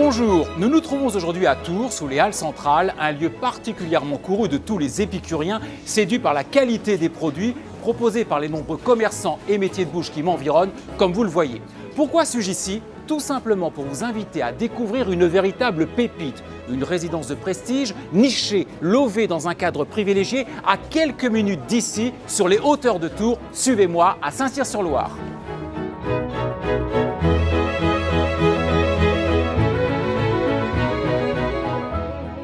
Bonjour, nous nous trouvons aujourd'hui à Tours, sous les Halles centrales, un lieu particulièrement couru de tous les épicuriens, séduits par la qualité des produits proposés par les nombreux commerçants et métiers de bouche qui m'environnent, comme vous le voyez. Pourquoi suis-je ici? Tout simplement pour vous inviter à découvrir une véritable pépite, une résidence de prestige, nichée, levée dans un cadre privilégié, à quelques minutes d'ici, sur les hauteurs de Tours. Suivez-moi à Saint-Cyr-sur-Loire.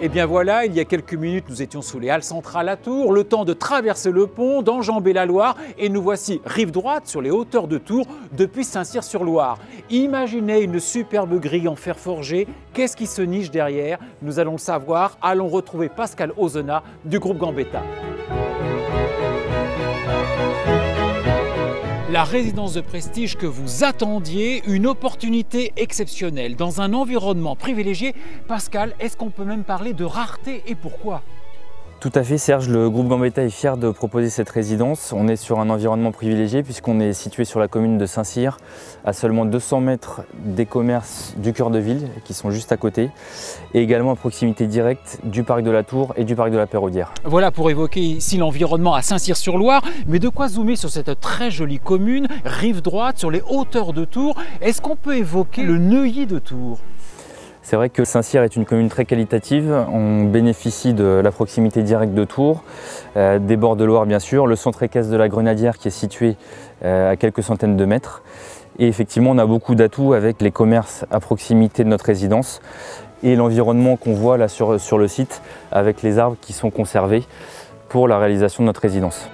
Et bien voilà, il y a quelques minutes, nous étions sous les Halles centrales à Tours, le temps de traverser le pont, d'enjamber la Loire, et nous voici rive droite sur les hauteurs de Tours depuis Saint-Cyr-sur-Loire. Imaginez une superbe grille en fer forgé. Qu'est-ce qui se niche derrière? Nous allons le savoir. Allons retrouver Pascal Ozena du groupe Gambetta. La résidence de prestige que vous attendiez, une opportunité exceptionnelle dans un environnement privilégié. Pascal, est-ce qu'on peut même parler de rareté et pourquoi? Tout à fait Serge, le groupe Gambetta est fier de proposer cette résidence. On est sur un environnement privilégié puisqu'on est situé sur la commune de Saint-Cyr, à seulement 200 mètres des commerces du cœur de ville qui sont juste à côté, et également à proximité directe du parc de la Tour et du parc de la Peraudière. Voilà pour évoquer ici l'environnement à Saint-Cyr-sur-Loire, mais de quoi zoomer sur cette très jolie commune, rive droite, sur les hauteurs de Tours. Est-ce qu'on peut évoquer le Neuilly de Tours? C'est vrai que Saint-Cyr est une commune très qualitative, on bénéficie de la proximité directe de Tours, des bords de Loire bien sûr, le centre équestre de la Grenadière qui est situé à quelques centaines de mètres. Et effectivement on a beaucoup d'atouts avec les commerces à proximité de notre résidence et l'environnement qu'on voit là sur le site avec les arbres qui sont conservés pour la réalisation de notre résidence.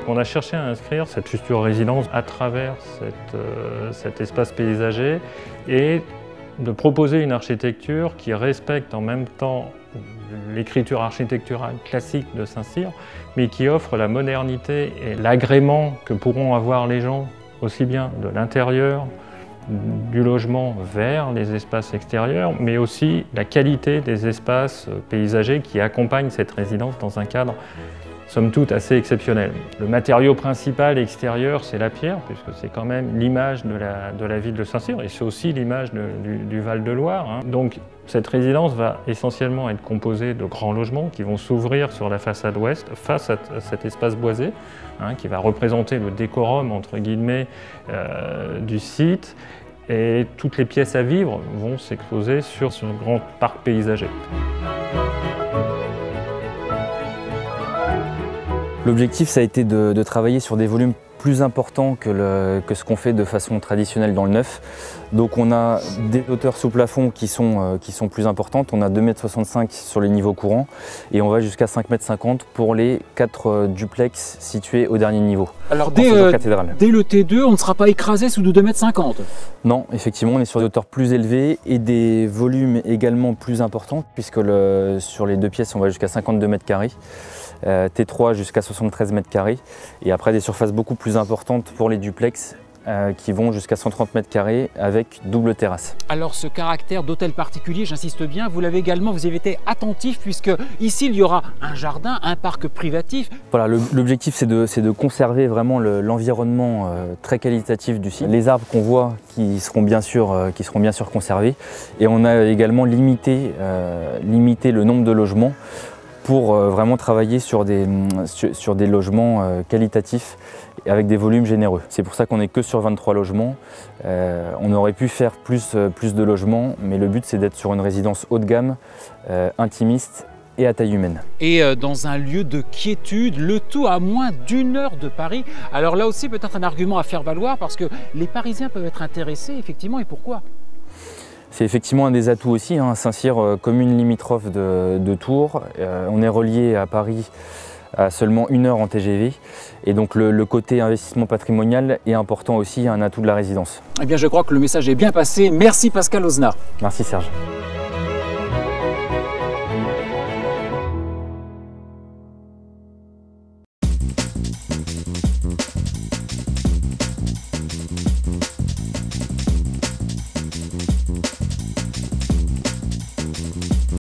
On a cherché à inscrire cette future résidence à travers cet espace paysager et de proposer une architecture qui respecte en même temps l'écriture architecturale classique de Saint-Cyr, mais qui offre la modernité et l'agrément que pourront avoir les gens aussi bien de l'intérieur du logement vers les espaces extérieurs, mais aussi la qualité des espaces paysagers qui accompagnent cette résidence dans un cadre somme toute assez exceptionnel. Le matériau principal extérieur, c'est la pierre, puisque c'est quand même l'image de la ville de Saint-Cyr, et c'est aussi l'image du Val-de-Loire. Donc cette résidence va essentiellement être composée de grands logements qui vont s'ouvrir sur la façade ouest, face à cet espace boisé, qui va représenter le décorum, entre guillemets, du site, et toutes les pièces à vivre vont s'exposer sur ce grand parc paysager. L'objectif, ça a été de travailler sur des volumes plus importants que ce qu'on fait de façon traditionnelle dans le neuf. Donc on a des hauteurs sous plafond qui sont plus importantes. On a 2,65 m sur les niveaux courants et on va jusqu'à 5,50 m pour les 4 duplex situés au dernier niveau. Alors dès le T2, on ne sera pas écrasé sous de 2,50 m? Non, effectivement, on est sur des hauteurs plus élevées et des volumes également plus importants puisque sur les deux pièces, on va jusqu'à 52 mètres carrés. T3 jusqu'à 73 mètres carrés et après des surfaces beaucoup plus importantes pour les duplex qui vont jusqu'à 130 mètres carrés avec double terrasse. Alors ce caractère d'hôtel particulier, j'insiste bien, vous l'avez également, vous avez été attentif puisque ici il y aura un jardin, un parc privatif. Voilà, l'objectif c'est de conserver vraiment l'environnement très qualitatif du site. Les arbres qu'on voit qui seront bien sûr conservés et on a également limité le nombre de logements pour vraiment travailler sur des logements qualitatifs avec des volumes généreux. C'est pour ça qu'on n'est que sur 23 logements. On aurait pu faire plus de logements, mais le but c'est d'être sur une résidence haut de gamme, intimiste et à taille humaine. Et dans un lieu de quiétude, le tout à moins d'1 heure de Paris. Alors là aussi peut-être un argument à faire valoir parce que les Parisiens peuvent être intéressés effectivement, et pourquoi? C'est effectivement un des atouts aussi, Saint-Cyr, commune limitrophe de Tours. On est relié à Paris à seulement 1 heure en TGV. Et donc le côté investissement patrimonial est important aussi, un atout de la résidence. Eh bien je crois que le message est bien passé. Merci Pascal Ozena. Merci Serge.